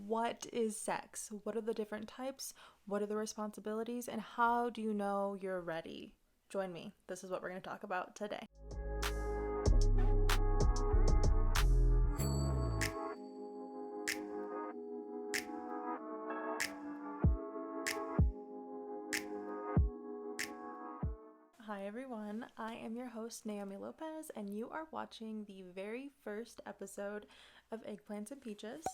what is sex? What are the different types? What are the responsibilities? And how do you know you're ready? Join me. This is what we're going to talk about today. Hi everyone, I am your host Naomi Lopez, and you are watching the very first episode of Eggplants and Peaches.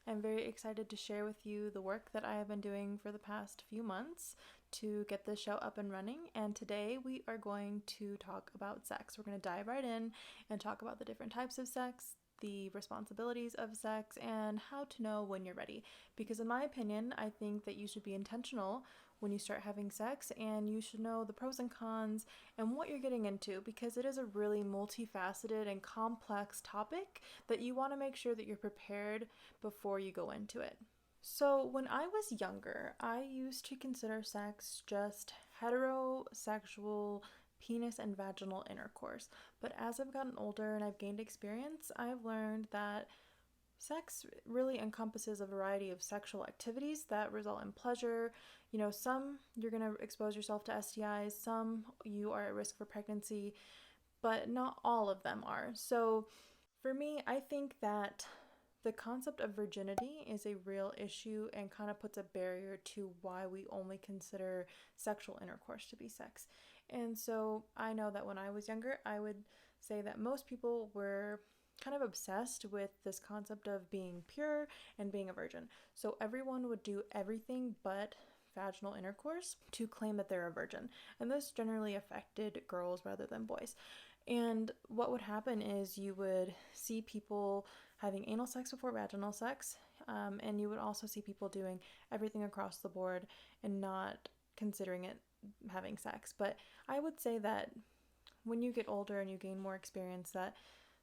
I'm very excited to share with you the work that I have been doing for the past few months to get this show up and running, and today we are going to talk about sex. We're going to dive right in and talk about the different types of sex, the responsibilities of sex, and how to know when you're ready. Because in my opinion, I think that you should be intentional when you start having sex, and you should know the pros and cons and what you're getting into, because it is a really multifaceted and complex topic that you want to make sure that you're prepared before you go into it. So when I was younger, I used to consider sex just heterosexual penis and vaginal intercourse. But as I've gotten older and I've gained experience, I've learned that sex really encompasses a variety of sexual activities that result in pleasure. Some you're going to expose yourself to STIs, some you are at risk for pregnancy, but not all of them are. So for me, I think that the concept of virginity is a real issue and kind of puts a barrier to why we only consider sexual intercourse to be sex. And so I know that when I was younger, I would say that most people were kind of obsessed with this concept of being pure and being a virgin. So everyone would do everything but vaginal intercourse to claim that they're a virgin. And this generally affected girls rather than boys. And what would happen is you would see people having anal sex before vaginal sex, and you would also see people doing everything across the board and not considering it having sex. But I would say that when you get older and you gain more experience, that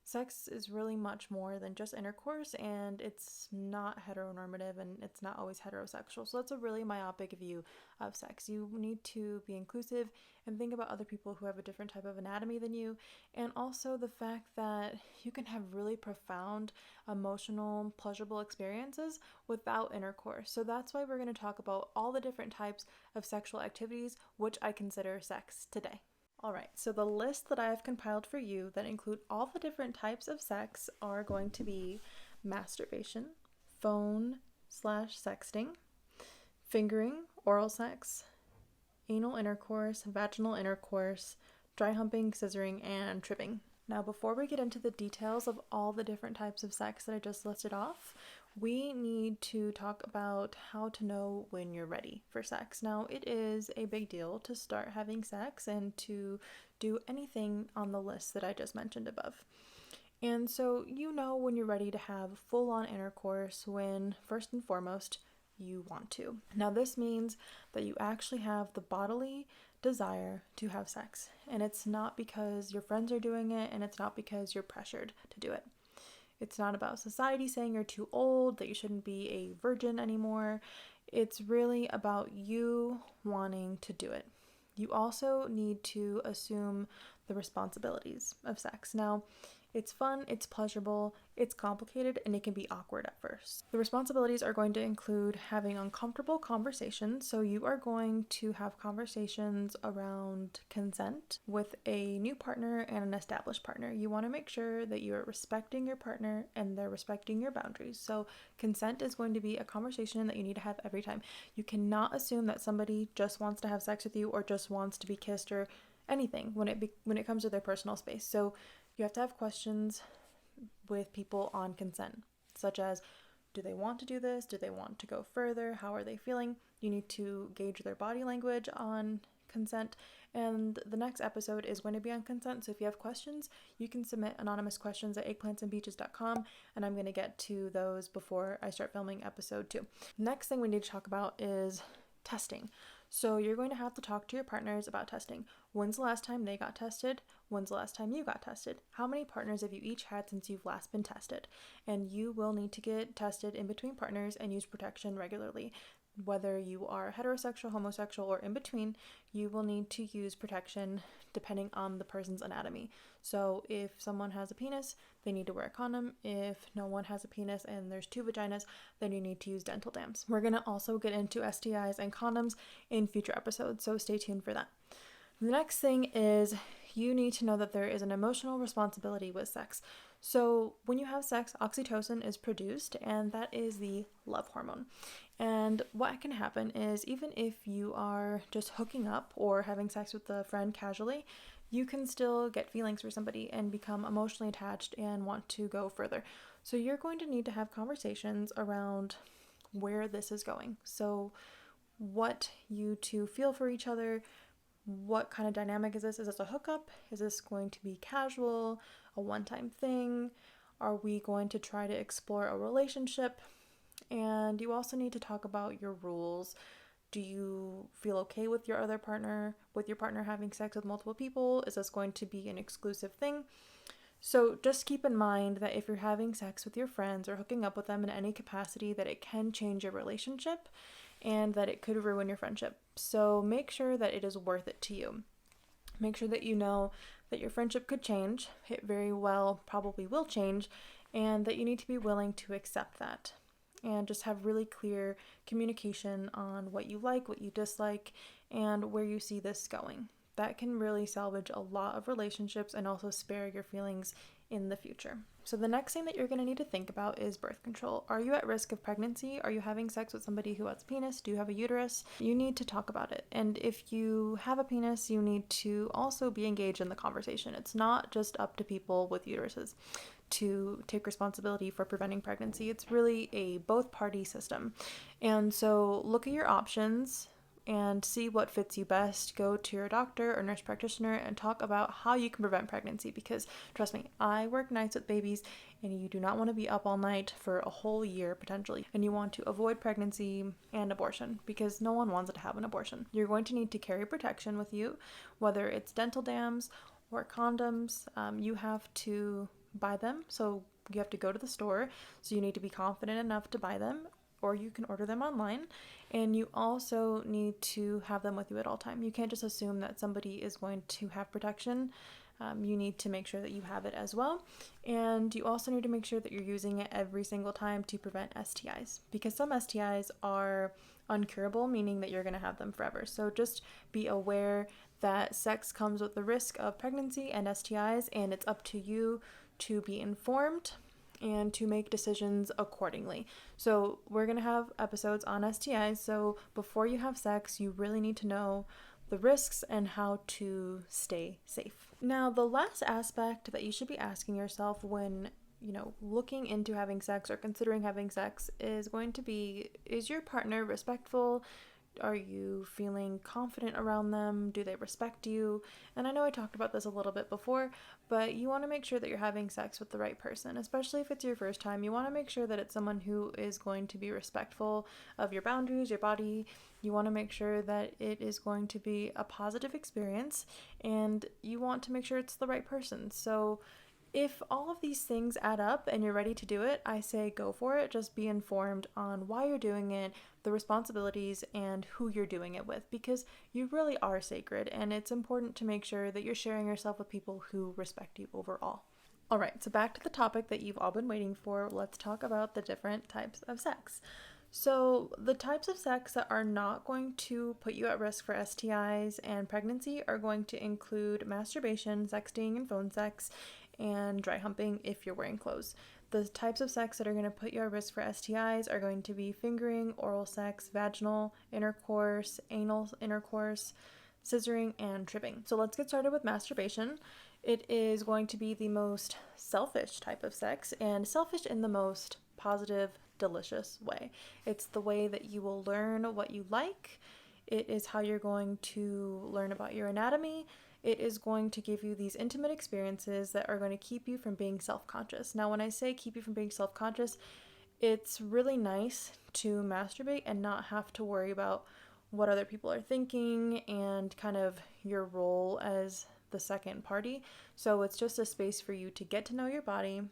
sex is really much more than just intercourse, and it's not heteronormative and it's not always heterosexual. So that's a really myopic view of sex. You need to be inclusive and think about other people who have a different type of anatomy than you, and also the fact that you can have really profound emotional, pleasurable experiences without intercourse. So that's why we're going to talk about all the different types of sexual activities which I consider sex today. Alright, so the list that I have compiled for you that include all the different types of sex are going to be masturbation, phone/sexting, fingering, oral sex, anal intercourse, vaginal intercourse, dry humping, scissoring, and tripping. Now, before we get into the details of all the different types of sex that I just listed off, we need to talk about how to know when you're ready for sex. Now, it is a big deal to start having sex and to do anything on the list that I just mentioned above. And so you know when you're ready to have full-on intercourse when, first and foremost, you want to. Now, this means that you actually have the bodily desire to have sex, and it's not because your friends are doing it, and it's not because you're pressured to do it. It's not about society saying you're too old, that you shouldn't be a virgin anymore. It's really about you wanting to do it. You also need to assume the responsibilities of sex. Now, it's fun, it's pleasurable, it's complicated, and it can be awkward at first. The responsibilities are going to include having uncomfortable conversations. So you are going to have conversations around consent with a new partner and an established partner. You want to make sure that you are respecting your partner and they're respecting your boundaries. So consent is going to be a conversation that you need to have every time. You cannot assume that somebody just wants to have sex with you or just wants to be kissed or anything when it comes to their personal space. So you have to have questions with people on consent, such as, do they want to do this? Do they want to go further? How are they feeling? You need to gauge their body language on consent, and the next episode is going to be on consent. So if you have questions, you can submit anonymous questions at eggplantsandpeaches.com, and I'm going to get to those before I start filming episode 2. Next thing we need to talk about is testing. So you're going to have to talk to your partners about testing. When's the last time they got tested? When's the last time you got tested? How many partners have you each had since you've last been tested? And you will need to get tested in between partners and use protection regularly. whether you are heterosexual, homosexual, or in between, you will need to use protection depending on the person's anatomy. So if someone has a penis, they need to wear a condom. If no one has a penis and there's two vaginas, then you need to use dental dams. We're going to also get into STIs and condoms in future episodes, so stay tuned for that. The next thing is you need to know that there is an emotional responsibility with sex. So when you have sex, oxytocin is produced, and that is the love hormone. And what can happen is even if you are just hooking up or having sex with a friend casually, you can still get feelings for somebody and become emotionally attached and want to go further. So you're going to need to have conversations around where this is going. So what you two feel for each other, what kind of dynamic is this? Is this a hookup? Is this going to be casual, a one-time thing? Are we going to try to explore a relationship? And you also need to talk about your rules. Do you feel okay with your partner having sex with multiple people? Is this going to be an exclusive thing? So just keep in mind that if you're having sex with your friends or hooking up with them in any capacity, that it can change your relationship and that it could ruin your friendship. So make sure that it is worth it to you. Make sure that you know that your friendship could change. It very well probably will change, and that you need to be willing to accept that. And just have really clear communication on what you like, what you dislike, and where you see this going. That can really salvage a lot of relationships and also spare your feelings in the future. So the next thing that you're going to need to think about is birth control. Are you at risk of pregnancy? Are you having sex with somebody who has a penis? Do you have a uterus? You need to talk about it. And if you have a penis, you need to also be engaged in the conversation. It's not just up to people with uteruses to take responsibility for preventing pregnancy. It's really a both-party system. And so look at your options and see what fits you best. Go to your doctor or nurse practitioner and talk about how you can prevent pregnancy, because trust me, I work nights with babies and you do not want to be up all night for a whole year potentially, and you want to avoid pregnancy and abortion because no one wants to have an abortion. You're going to need to carry protection with you, whether it's dental dams or condoms. You have to buy them, so you have to go to the store, so you need to be confident enough to buy them, or you can order them online. And you also need to have them with you at all time. You can't just assume that somebody is going to have protection. You need to make sure that you have it as well. And you also need to make sure that you're using it every single time to prevent STIs, because some STIs are uncurable, meaning that you're going to have them forever. So just be aware that sex comes with the risk of pregnancy and STIs, and it's up to you to be informed and to make decisions accordingly. So we're going to have episodes on STIs, so before you have sex, you really need to know the risks and how to stay safe. Now, the last aspect that you should be asking yourself when, looking into having sex or considering having sex is going to be, is your partner respectful? Are you feeling confident around them? Do they respect you? And I know I talked about this a little bit before, but you want to make sure that you're having sex with the right person, especially if it's your first time. You want to make sure that it's someone who is going to be respectful of your boundaries, your body. You want to make sure that it is going to be a positive experience, and you want to make sure it's the right person. So if all of these things add up and you're ready to do it, I say go for it. Just be informed on why you're doing it, the responsibilities, and who you're doing it with, because you really are sacred, and it's important to make sure that you're sharing yourself with people who respect you overall. All right, so back to the topic that you've all been waiting for. Let's talk about the different types of sex. So the types of sex that are not going to put you at risk for STIs and pregnancy are going to include masturbation, sexting, and phone sex, and dry humping if you're wearing clothes. The types of sex that are going to put you at risk for STIs are going to be fingering, oral sex, vaginal intercourse, anal intercourse, scissoring, and tripping. So let's get started with masturbation. It is going to be the most selfish type of sex, and selfish in the most positive, delicious way. It's the way that you will learn what you like. It is how you're going to learn about your anatomy. It is going to give you these intimate experiences that are going to keep you from being self-conscious. Now, when I say keep you from being self-conscious, it's really nice to masturbate and not have to worry about what other people are thinking and kind of your role as the second party. So it's just a space for you to get to know your body,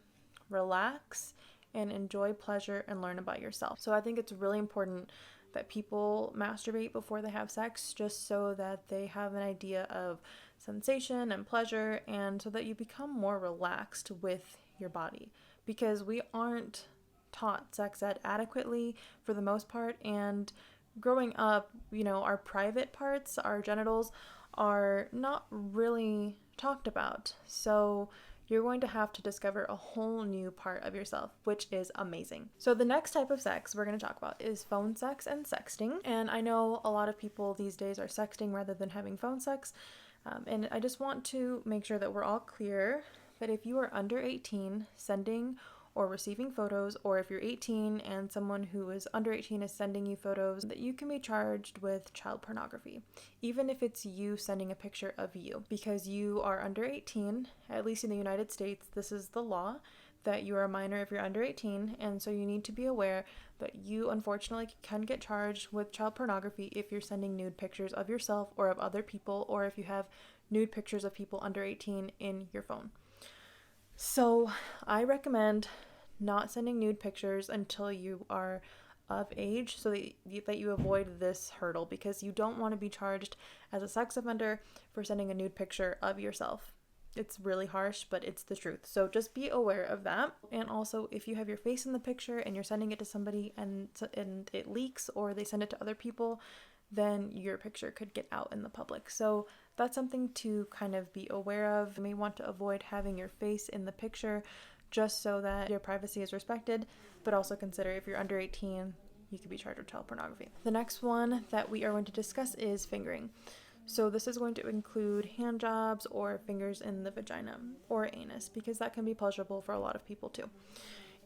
relax, and enjoy pleasure and learn about yourself. So I think it's really important that people masturbate before they have sex, just so that they have an idea of sensation and pleasure, and so that you become more relaxed with your body, because we aren't taught sex ed adequately for the most part. And growing up, our private parts, our genitals, are not really talked about. So you're going to have to discover a whole new part of yourself, which is amazing. So the next type of sex we're going to talk about is phone sex and sexting. And I know a lot of people these days are sexting rather than having phone sex. And I just want to make sure that we're all clear that if you are under 18, sending or receiving photos, or if you're 18 and someone who is under 18 is sending you photos, that you can be charged with child pornography, even if it's you sending a picture of you, because you are under 18. At least in the United States, this is the law, that you are a minor if you're under 18, and so you need to be aware that you unfortunately can get charged with child pornography if you're sending nude pictures of yourself or of other people, or if you have nude pictures of people under 18 in your phone. So I recommend not sending nude pictures until you are of age, so that you avoid this hurdle, because you don't want to be charged as a sex offender for sending a nude picture of yourself. It's really harsh, but it's the truth. So just be aware of that. And also, if you have your face in the picture and you're sending it to somebody and it leaks, or they send it to other people, then your picture could get out in the public. So that's something to kind of be aware of. You may want to avoid having your face in the picture, just so that your privacy is respected, but also consider if you're under 18, you could be charged with child pornography. The next one that we are going to discuss is fingering. So this is going to include hand jobs or fingers in the vagina or anus, because that can be pleasurable for a lot of people too.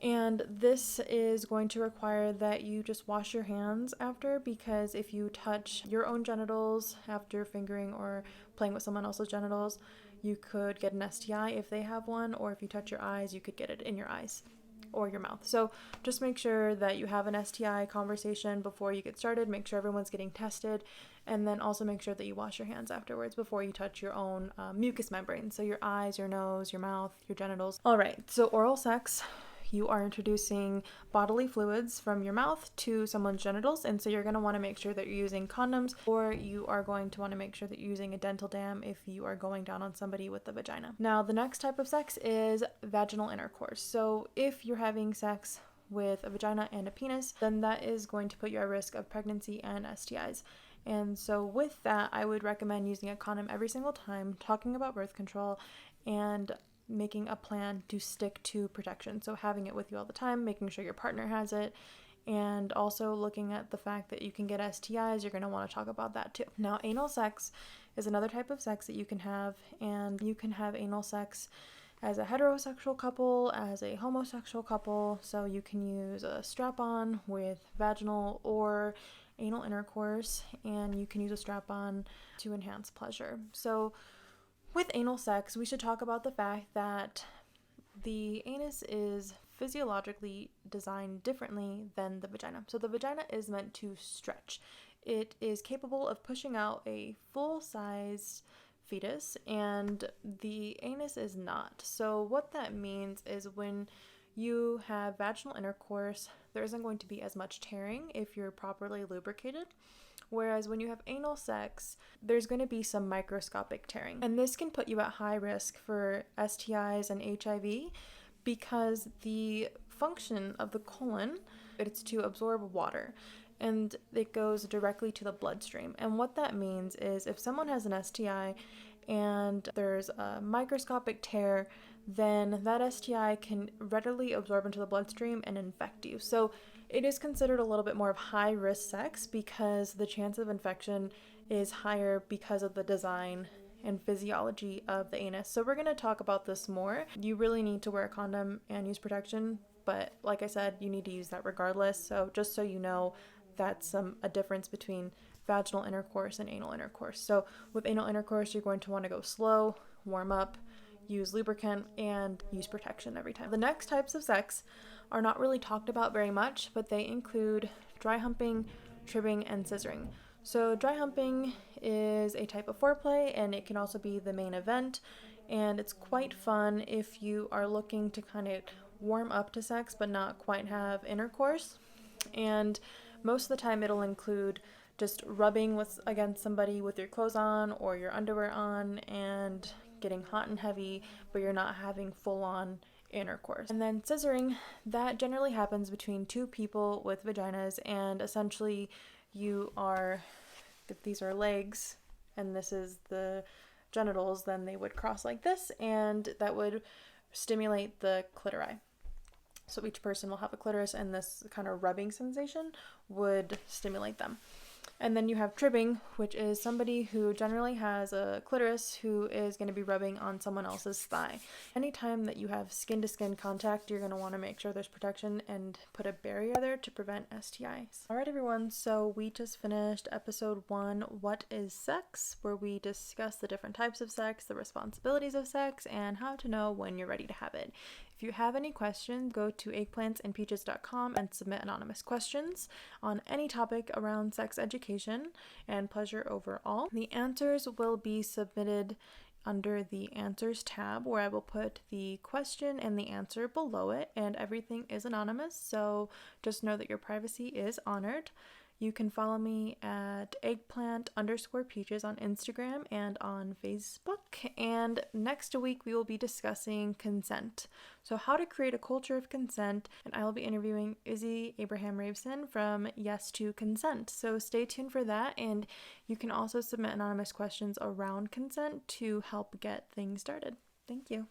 And this is going to require that you just wash your hands after, because if you touch your own genitals after fingering or playing with someone else's genitals, you could get an STI if they have one, or if you touch your eyes, you could get it in your eyes or your mouth. So just make sure that you have an STI conversation before you get started. Make sure everyone's getting tested, and then also make sure that you wash your hands afterwards before you touch your own mucous membrane. So your eyes, your nose, your mouth, your genitals. All right, so oral sex. You are introducing bodily fluids from your mouth to someone's genitals, and so you're going to want to make sure that you're using condoms, or you are going to want to make sure that you're using a dental dam if you are going down on somebody with a vagina. Now, the next type of sex is vaginal intercourse. So if you're having sex with a vagina and a penis, then that is going to put you at risk of pregnancy and STIs. And so with that, I would recommend using a condom every single time, talking about birth control, and making a plan to stick to protection. So having it with you all the time, making sure your partner has it, and also looking at the fact that you can get STIs. You're going to want to talk about that too. Now, anal sex is another type of sex that you can have, and you can have anal sex as a heterosexual couple, as a homosexual couple. So you can use a strap-on with vaginal or anal intercourse, and you can use a strap-on to enhance pleasure. So with anal sex, we should talk about the fact that the anus is physiologically designed differently than the vagina. So the vagina is meant to stretch. It is capable of pushing out a full-size fetus, and the anus is not. So what that means is when you have vaginal intercourse, there isn't going to be as much tearing if you're properly lubricated. Whereas when you have anal sex, there's going to be some microscopic tearing. And this can put you at high risk for STIs and HIV, because the function of the colon, it's to absorb water, and it goes directly to the bloodstream. And what that means is if someone has an STI and there's a microscopic tear, then that STI can readily absorb into the bloodstream and infect you. So it is considered a little bit more of high-risk sex, because the chance of infection is higher because of the design and physiology of the anus. So we're going to talk about this more. You really need to wear a condom and use protection, but like I said, you need to use that regardless. So just so you know, that's a difference between vaginal intercourse and anal intercourse. So with anal intercourse, you're going to want to go slow, warm up, use lubricant, and use protection every time. The next types of sex are not really talked about very much, but they include dry humping, tribbing, and scissoring. So dry humping is a type of foreplay, and it can also be the main event, and it's quite fun if you are looking to kind of warm up to sex but not quite have intercourse. And Most of the time it'll include just rubbing against somebody with your clothes on or your underwear on and getting hot and heavy, but you're not having full-on intercourse. And then scissoring, that generally happens between two people with vaginas, and essentially if these are legs and this is the genitals, then they would cross like this, and that would stimulate the clitori. So each person will have a clitoris, and this kind of rubbing sensation would stimulate them. And then you have tribbing, which is somebody who generally has a clitoris who is going to be rubbing on someone else's thigh. Anytime that you have skin-to-skin contact, you're going to want to make sure there's protection and put a barrier there to prevent STIs. Alright everyone, so we just finished episode 1, What is Sex?, where we discuss the different types of sex, the responsibilities of sex, and how to know when you're ready to have it. If you have any questions, go to eggplantsandpeaches.com and submit anonymous questions on any topic around sex education and pleasure overall. The answers will be submitted under the Answers tab, where I will put the question and the answer below it, and everything is anonymous, so just know that your privacy is honored. You can follow me at eggplant_peaches on Instagram and on Facebook. And next week we will be discussing consent. So how to create a culture of consent. And I will be interviewing Izzy Abraham Raveson from Yes to Consent. So stay tuned for that. And you can also submit anonymous questions around consent to help get things started. Thank you.